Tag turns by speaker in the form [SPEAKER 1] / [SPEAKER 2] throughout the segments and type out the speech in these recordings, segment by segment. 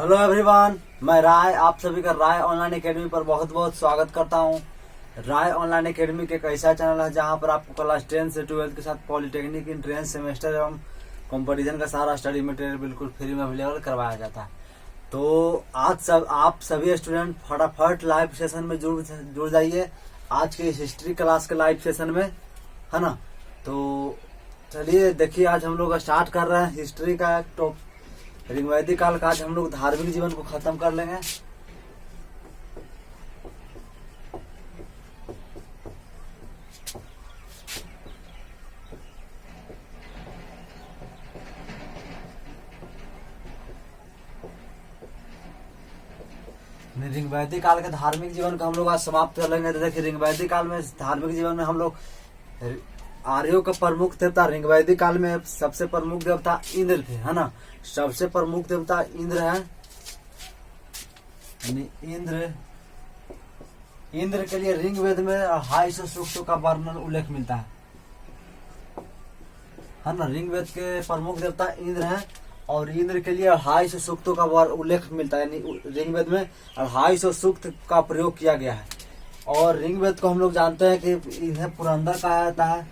[SPEAKER 1] Hello everyone, मैं राय आप सभी का राय ऑनलाइन एकेडमी पर बहुत बहुत स्वागत करता हूं। राय ऑनलाइन एकेडमी के एक ऐसा चैनल है जहां पर आपको क्लास 10 से 12 के साथ पॉलिटेक्निक इंट्रेंस सेमेस्टर एवं कंपटीशन का सारा स्टडी मटेरियल बिल्कुल फ्री में अवेलेबल करवाया जाता है। तो आज आप सभी स्टूडेंट फटाफट लाइव सेशन में जुड़ जाइए आज के हिस्ट्री क्लास के लाइव सेशन में, है ना। तो चलिए देखिए, आज हम लोग स्टार्ट कर रहे हैं हिस्ट्री का एक ऋग वैदिक काल का। आज हम लोग धार्मिक जीवन को खत्म कर लेंगे। ऋग वैदिक काल के धार्मिक जीवन को हम लोग आज समाप्त कर लेंगे। तो देखिए, ऋग वैदिक काल में धार्मिक जीवन में हम लोग आर्यों का प्रमुख देवता ऋग वैदिक काल में सबसे प्रमुख देवता इंद्र थे, है ना। सबसे प्रमुख देवता इंद्र है। इंद्र के लिए ऋग्वेद में 250 सूक्तों का वर्णन उल्लेख मिलता है ना। ऋग्वेद के प्रमुख देवता इंद्र हैं और इंद्र के लिए 250 सूक्तों का उल्लेख मिलता है, यानी ऋग्वेद में 250 सूक्त का प्रयोग किया गया है। और ऋग्वेद को हम लोग जानते हैं कि इन्हें पुरंदर कहा जाता है,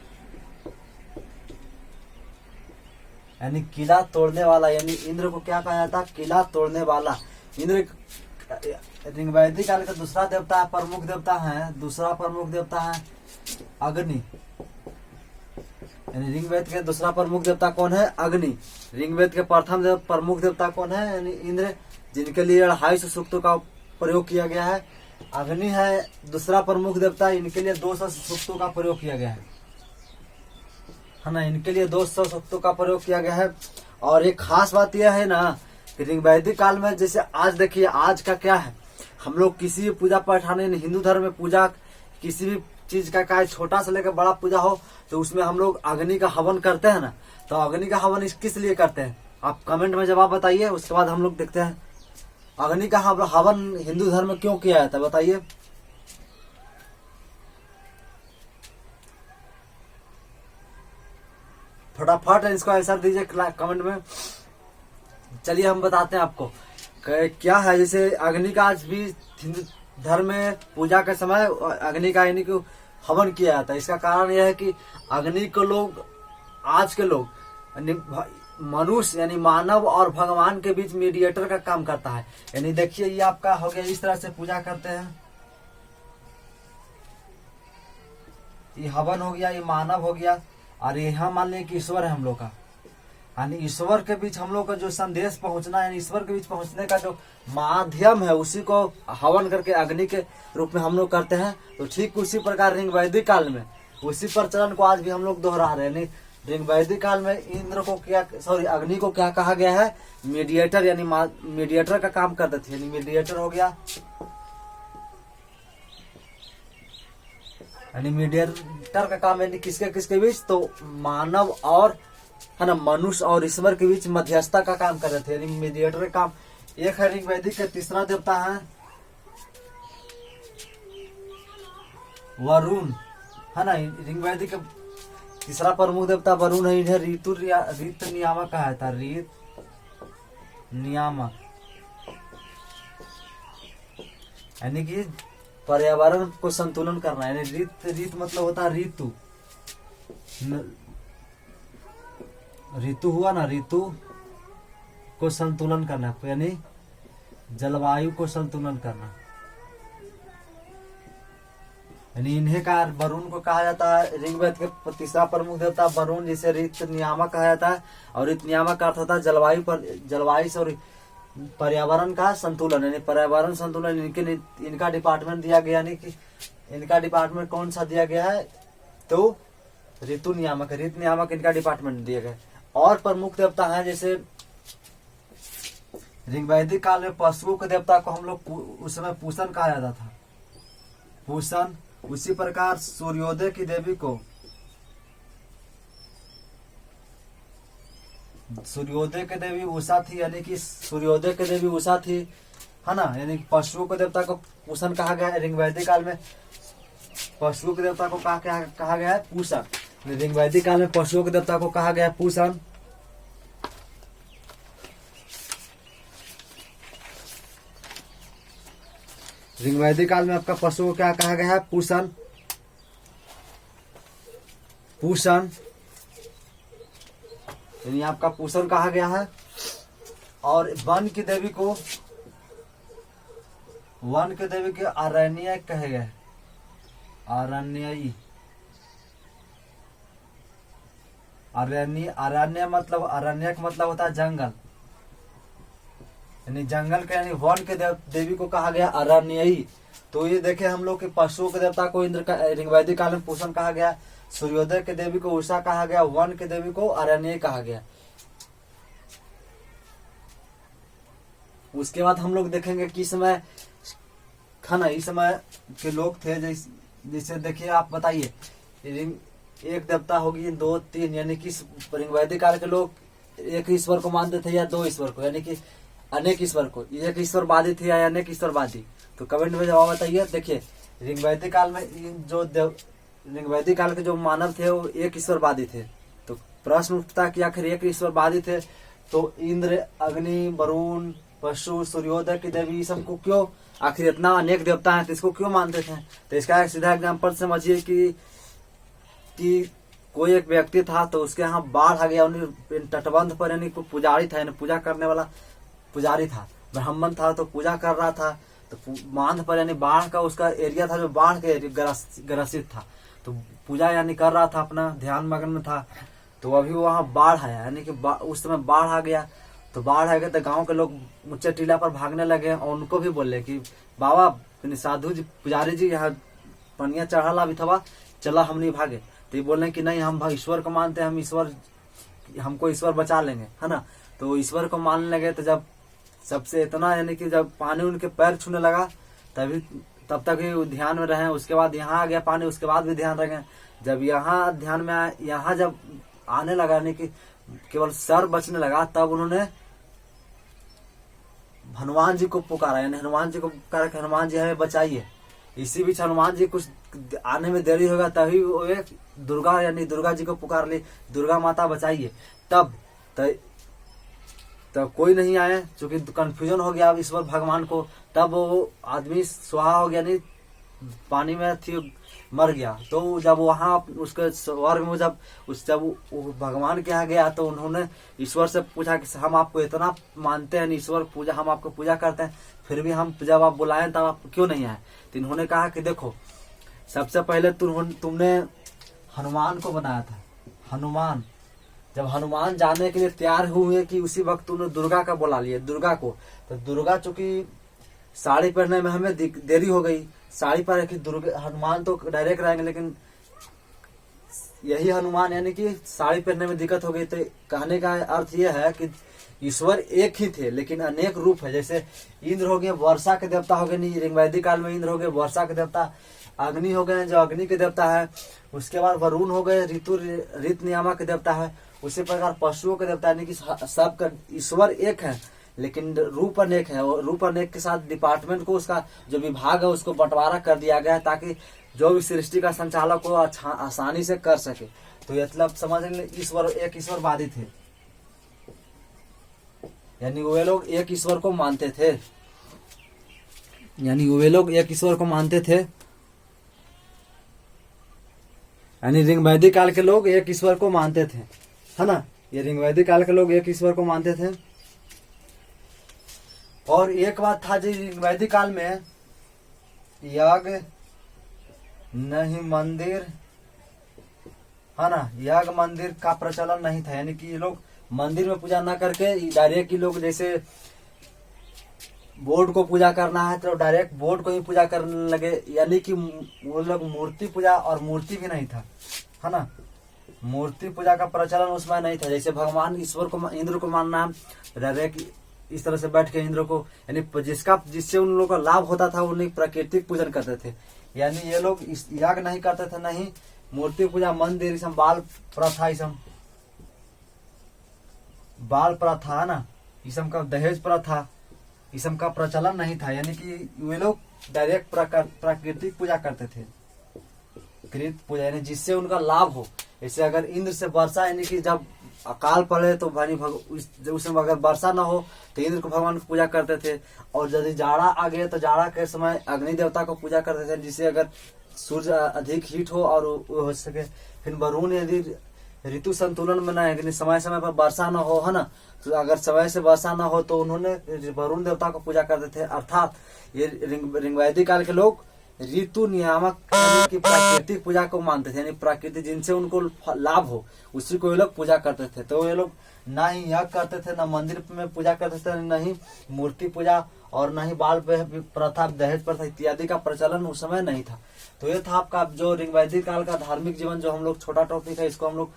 [SPEAKER 1] यानी किला तोड़ने वाला। यानी इंद्र को क्या कहा जाता है? किला तोड़ने वाला। इंद्र ऋग वैदिक काल का दूसरा देवता प्रमुख देवता है, दूसरा प्रमुख देवता है अग्नि। यानी ऋग्वेद के दूसरा प्रमुख देवता कौन है? अग्नि। ऋग्वेद के प्रथम प्रमुख देवता कौन है? यानी इंद्र, जिनके लिए 250 सूक्तों का प्रयोग किया गया है। अग्नि है दूसरा प्रमुख देवता, इनके लिए 200 सूक्तों का प्रयोग किया गया है ना। इनके लिए 200 सूक्तों का प्रयोग किया गया है। और एक खास बात यह है ना कि ऋग वैदिक काल में, जैसे आज देखिए, आज का क्या है, हम लोग किसी भी पूजा पाठ, हिंदू धर्म में पूजा किसी भी चीज का छोटा से लेकर बड़ा पूजा हो तो उसमें हम लोग अग्नि का हवन करते हैं ना। तो अग्नि का हवन किस लिए करते हैं? आप कमेंट में जवाब बताइए, उसके बाद हम लोग देखते हैं अग्नि का हवन हिंदू धर्म में क्यों किया जाता है, बताइए। फटाफट इसको आंसर दीजिए कमेंट में। चलिए हम बताते हैं आपको क्या है। जैसे अग्नि का आज भी हिंदू धर्म में पूजा के समय अग्नि का यानी कि हवन किया जाता है। इसका कारण यह है कि अग्नि को लोग, आज के लोग, मनुष्य यानी मानव और भगवान के बीच मीडिएटर का काम करता है। यानी देखिए, ये आपका हो गया, इस तरह से पूजा करते हैं। ये हवन हो गया, ये मानव हो गया, और यहाँ मान लें कि ईश्वर है हम लोग का। यानी ईश्वर के बीच हम लोग का जो संदेश पहुंचना है, ईश्वर के बीच पहुंचने का जो माध्यम है, उसी को हवन करके अग्नि के रूप में हम लोग करते हैं। तो ठीक उसी प्रकार ऋग वैदिक काल में उसी प्रचलन को आज भी हम लोग दोहरा रहे हैं। ऋग वैदिक काल में इंद्र को अग्नि को क्या कहा गया है? मीडिएटर, यानी मीडिएटर का काम करते थे। यानी मीडिएटर हो गया, यानी मीडिएटर का काम यानी किसके बीच? तो मानव और, है ना, मनुष्य और ईश्वर के बीच मध्यस्थता का काम कर रहे थे, यानी मीडिएटर का काम। एक है ऋग वैदिक का तीसरा देवता है वरुण, है ना। ऋग वैदिक का तीसरा प्रमुख देवता वरुण है। इन्हें ऋत नियामक कहा था, ऋत नियामक, यानी कि पर्यावरण को संतुलन करना। यानी ऋत मतलब होता है ऋतु। ऋतु हुआ ना, ऋतु को संतुलन करना, यानी जलवायु को संतुलन करना। यानी इन्हें का वरुण को कहा जाता है। ऋग्वेद के तीसरा प्रमुख देवता वरुण, जिसे ऋत नियामक कहा जाता है। और ऋत नियामक का अर्थ होता है जलवायु और पर्यावरण का संतुलन। यानी पर्यावरण संतुलन इनका डिपार्टमेंट दिया गया। यानी कि इनका डिपार्टमेंट कौन सा दिया गया है? तो ऋतु नियामक, ऋत नियामक इनका डिपार्टमेंट दिया गया। और प्रमुख देवता है, जैसे ऋग वैदिक काल में पशुओं के देवता को हम लोग उस समय पूषण कहा जाता था, पूषण। उसी प्रकार सूर्योदय की देवी को सूर्योदय की देवी उषा थी, यानी कि सूर्योदय की देवी उषा थी, है ना। यानी पशुओं के देवता को पूषण कहा गया है। ऋग वैदिक काल में पशुओं के देवता को कहा गया है पूषण। ऋग वैदिक काल में पशुओं के देवता को कहा गया है पूषण। ऋग वैदिक काल में आपका पशु को क्या कहा गया है? पूषण। पूषण यानी आपका पूषण कहा गया है। और वन की देवी को आरण्य कहे गए। आरण्यई। अरण्य मतलब, अरण्य का मतलब होता है जंगल, यानी जंगल के, यानी वन के देवी को कहा गया अरण्यई। तो ये देखे हम लोग कि पशुओं के देवता को इंद्र का ऋग वैदिक काल में पूषण कहा गया, सूर्योदय के देवी को उषा कहा गया, वन के देवी को अरण्यई कहा गया। उसके बाद हम लोग देखेंगे कि इस समय इस समय के लोग थे, जैसे देखिए आप बताइए, एक देवता होगी, 2 3, यानी कि ऋग वैदिक काल के लोग एक ईश्वर को मानते थे या 2 ईश्वर को, यानी कि अनेक ईश्वर को, एक ईश्वरवादी थे या अनेक ईश्वरवादी। तो कमेंट में जवाब बताइए। देखिए ऋग वैदिक काल में ऋग वैदिक काल के जो मानव थे वो एक ईश्वरवादी थे। तो प्रश्न उठता कि आखिर एक ईश्वरवादी थे तो इंद्र, अग्नि, वरुण, पशु, सूर्योदय की देवी सबको क्यों, आखिर इतना अनेक देवता है तो इसको क्यों मानते थे? तो इसका एक सीधा एग्जाम्पल समझिए कि कोई एक व्यक्ति था, तो उसके यहाँ बाढ़ आ गया, उन्हें तटबंध पर, यानी कोई पुजारी था, यानी पूजा करने वाला पुजारी था, ब्राह्मण था, तो पूजा कर रहा था। तो बांध पर, यानी बाढ़ का उसका एरिया था जो बाढ़ के ग्रसित था, तो पूजा यानी कर रहा था, अपना ध्यान मग्न में था। तो अभी वहां बाढ़ आया, यानी कि उस समय बाढ़ आ गया। तो बाढ़ आ गया तो गांव के लोग ऊंचे टीला पर भागने लगे और उनको भी बोले कि बाबा, साधु जी, पुजारी जी, यहाँ पनिया चढ़ा अभी थवा, चला हम नहीं भागे। तो ये बोल रहे कि नहीं, हम ईश्वर को मानते हैं, हम ईश्वर, हमको ईश्वर बचा लेंगे, है ना। तो ईश्वर को मानने लगे। तो जब सबसे इतना, यानी कि जब पानी उनके पैर छूने लगा, तब तक ही ध्यान में रहे। उसके बाद यहाँ आ गया पानी, उसके बाद भी ध्यान रखे। जब यहाँ ध्यान में आया, यहाँ जब आने लगा, यानी कि केवल सर बचने लगा, तब उन्होंने हनुमान जी को पुकारा, यानी हनुमान जी को पुकारा कि हनुमान जी हमें बचाइए। इसी बीच हनुमान जी कुछ आने में देरी होगा, तभी वो एक दुर्गा, यानी दुर्गा जी को पुकार ली, दुर्गा माता बचाइए। तब कोई नहीं आए, क्योंकि कंफ्यूजन हो गया अब ईश्वर भगवान को। तब वो आदमी स्वाहा हो गया, नहीं पानी में थी, मर गया। तो जब वहां उसके स्वर्ग में जब भगवान के यहाँ गया, तो उन्होंने ईश्वर से पूछा कि हम आपको इतना मानते हैं, ईश्वर पूजा, हम आपको पूजा करते हैं, फिर भी हम जब आप बुलाएं तब आप क्यों नहीं आए? तो इन्होंने कहा कि देखो, सबसे पहले तुमने हनुमान को बनाया था। हनुमान, जब हनुमान जाने के लिए तैयार हुए कि उसी वक्त तुमने दुर्गा का बुला लिया, दुर्गा को। तो दुर्गा चूंकि साड़ी पहनने में हमें देरी हो गई, साड़ी पर रखी, दुर्गा हनुमान तो डायरेक्ट रहेंगे, लेकिन यही हनुमान, यानी कि साड़ी पहनने में दिक्कत हो गई। तो कहने का अर्थ यह है कि ईश्वर एक ही थे, लेकिन अनेक रूप है। जैसे इंद्र हो गए, वर्षा के देवता हो गए, नहीं ऋग वैदिक काल में इंद्र हो गए वर्षा के देवता। अग्नि हो गए, जो अग्नि के देवता है। उसके बाद वरुण हो गए, ऋतु नियामक के देवता है। उसी प्रकार पशुओं के देवता, यानी कि सबका ईश्वर एक है, लेकिन रूप अनेक है। और रूप अनेक के साथ डिपार्टमेंट को, उसका जो विभाग है उसको बंटवारा कर दिया गया है, ताकि जो भी सृष्टि का संचालक हो आसानी से कर सके। तो मतलब समझ लें, ईश्वर एक ईश्वरवादी थे, यानी वे लोग एक ईश्वर को मानते थे, यानी ऋग वैदिक काल के लोग एक ईश्वर को मानते थे, है ना। ये ऋग वैदिक काल के लोग एक ईश्वर को मानते थे। और एक बात था जी, ऋग वैदिक काल में यज्ञ नहीं मंदिर, है ना, यज्ञ मंदिर का प्रचलन नहीं था। यानी कि ये लोग मंदिर में पूजा ना करके डायरेक्ट, लोग जैसे बोर्ड को पूजा करना है तो डायरेक्ट बोर्ड को ही पूजा करने लगे। यानी कि वो लोग मूर्ति पूजा, और मूर्ति भी नहीं था, है ना, मूर्ति पूजा का प्रचलन उसमें नहीं था। जैसे भगवान ईश्वर को, इंद्र को मानना, डायरेक्ट इस तरह से बैठ के इंद्र को, यानी जिससे उन लोगों का लाभ होता था, उन्हें प्राकृतिक पूजन करते थे। यानी ये लोग याग नहीं करते थे, नहीं मूर्ति पूजा, मंदिर, इसम बाल प्रथा, इसम बाल प्रथा, ना इसम का दहेज प्रथा, इसम का प्रचलन नहीं था। यानी कि वे लोग डायरेक्ट प्राकृतिक पूजा करते थे, कृत पूजा, यानी जिससे उनका लाभ हो। जैसे अगर इंद्र से वर्षा, यानी कि जब अकाल पड़े तो उस समय अगर वर्षा न हो तो इंद्र को भगवान की पूजा करते थे। और यदि जाड़ा आ गए तो जाड़ा के समय अग्नि देवता को पूजा करते थे, जिससे अगर सूर्य अधिक हीट हो और वो हो सके। फिर वरुण यदि ऋतु संतुलन में न है, समय समय पर वर्षा न हो, है ना, तो अगर समय से वर्षा न हो तो उन्होंने वरुण देवता को पूजा करते थे। अर्थात ये ऋग्वैदिक काल के लोग ऋतु नियामक यानी कि प्राकृतिक पूजा को मानते थे, यानी प्रकृति जिनसे उनको लाभ हो उसी को ये लोग पूजा करते थे। तो ये लोग ना ही यज्ञ करते थे, न मंदिर में पूजा करते थे, न ही मूर्ति पूजा, और न ही बाल प्रथा, दहेज प्रथा इत्यादि का प्रचलन उस समय नहीं था। तो ये था आपका जो ऋग्वैदिक काल का धार्मिक जीवन, जो हम लोग छोटा टॉपिक है इसको हम लोग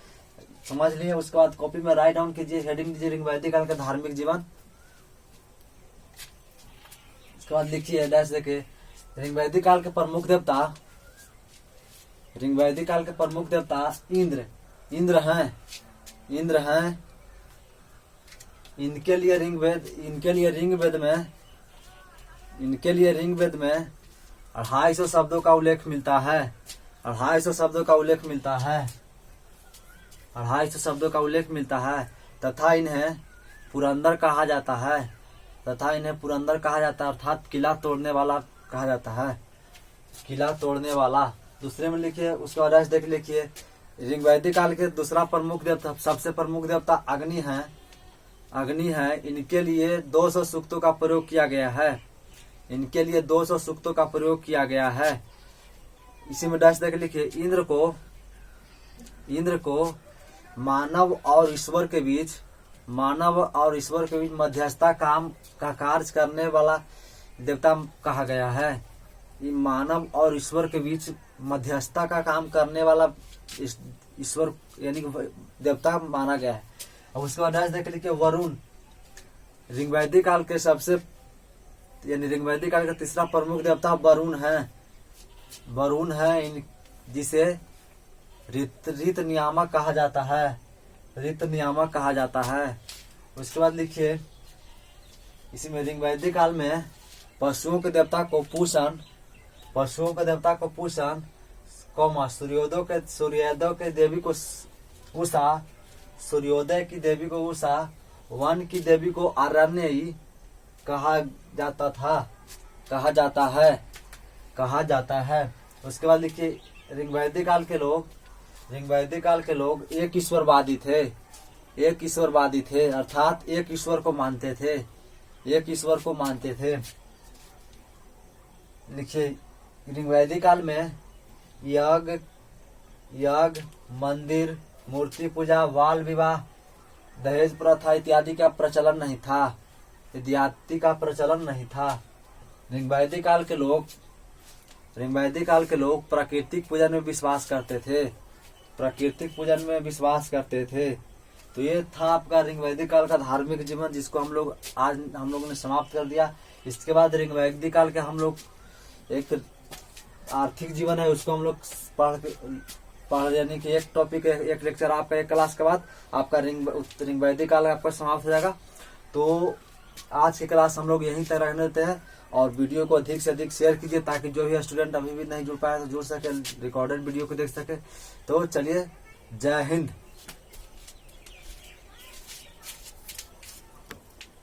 [SPEAKER 1] समझ लिए। उसके बाद कॉपी में राइट डाउन कीजिए, हेडिंग दीजिए ऋग्वैदिक काल का धार्मिक जीवन। उसके बाद लिखिए डैश देखे ऋग्वैदिक काल के प्रमुख देवता, ऋग्वैदिक काल के प्रमुख देवता इंद्र हैं। इनके लिए ऋग्वेद में 250 शब्दों का उल्लेख मिलता है। 250 शब्दों का उल्लेख मिलता है तथा इन्हें पुरंदर कहा जाता है। अर्थात किला तोड़ने वाला कहा जाता है, किला तोड़ने वाला। दूसरे में लिखिए, उसके बाद देख लिखिए ऋग्वैदिक काल के दूसरा प्रमुख देवता, सबसे प्रमुख देवता अग्नि है। इनके लिए 200 सूक्तों का प्रयोग किया गया है। इसी में डैश देख लिखिए इंद्र को मानव और ईश्वर के बीच मध्यस्थता काम का कार्य करने वाला देवता कहा गया है। ये मानव और ईश्वर के बीच मध्यस्थता का काम करने वाला ईश्वर यानी देवता माना गया है। और उसके बाद देख लिखिए वरुण, ऋग्वैदिक काल के तीसरा प्रमुख देवता वरुण है। जिसे ऋत नियामक कहा जाता है। उसके बाद लिखिए इसी में ऋग्वैदिक काल में पशुओं के देवता को पूषण, सूर्योदय की देवी को उषा, वन की देवी को आरण्यई कहा जाता है। उसके बाद लिखिए ऋग्वैदिक काल के लोग एक ईश्वरवादी थे, अर्थात एक ईश्वर को मानते थे। लिखिए ऋग्वैदिक काल में यज्ञ, मंदिर, मूर्ति पूजा, बाल विवाह, दहेज प्रथा इत्यादि का प्रचलन नहीं था। ऋग्वैदिक काल के लोग प्राकृतिक पूजन में विश्वास करते थे। तो ये था आपका ऋग्वैदिक काल का धार्मिक जीवन, जिसको हम लोग ने समाप्त कर दिया। इसके बाद ऋग्वैदिक काल के हम लोग एक आर्थिक जीवन है, उसको हम लोग पढ़ यानी कि एक टॉपिक, एक लेक्चर आपका एक क्लास के बाद आपका ऋग्वैदिक काल आपका समाप्त हो जाएगा। तो आज की क्लास हम लोग यहीं तक रखने देते हैं, और वीडियो को अधिक से अधिक शेयर कीजिए ताकि जो भी स्टूडेंट अभी भी नहीं जुड़ पाया तो जुड़ सके, रिकॉर्डेड वीडियो को देख सके। तो चलिए, जय हिंद।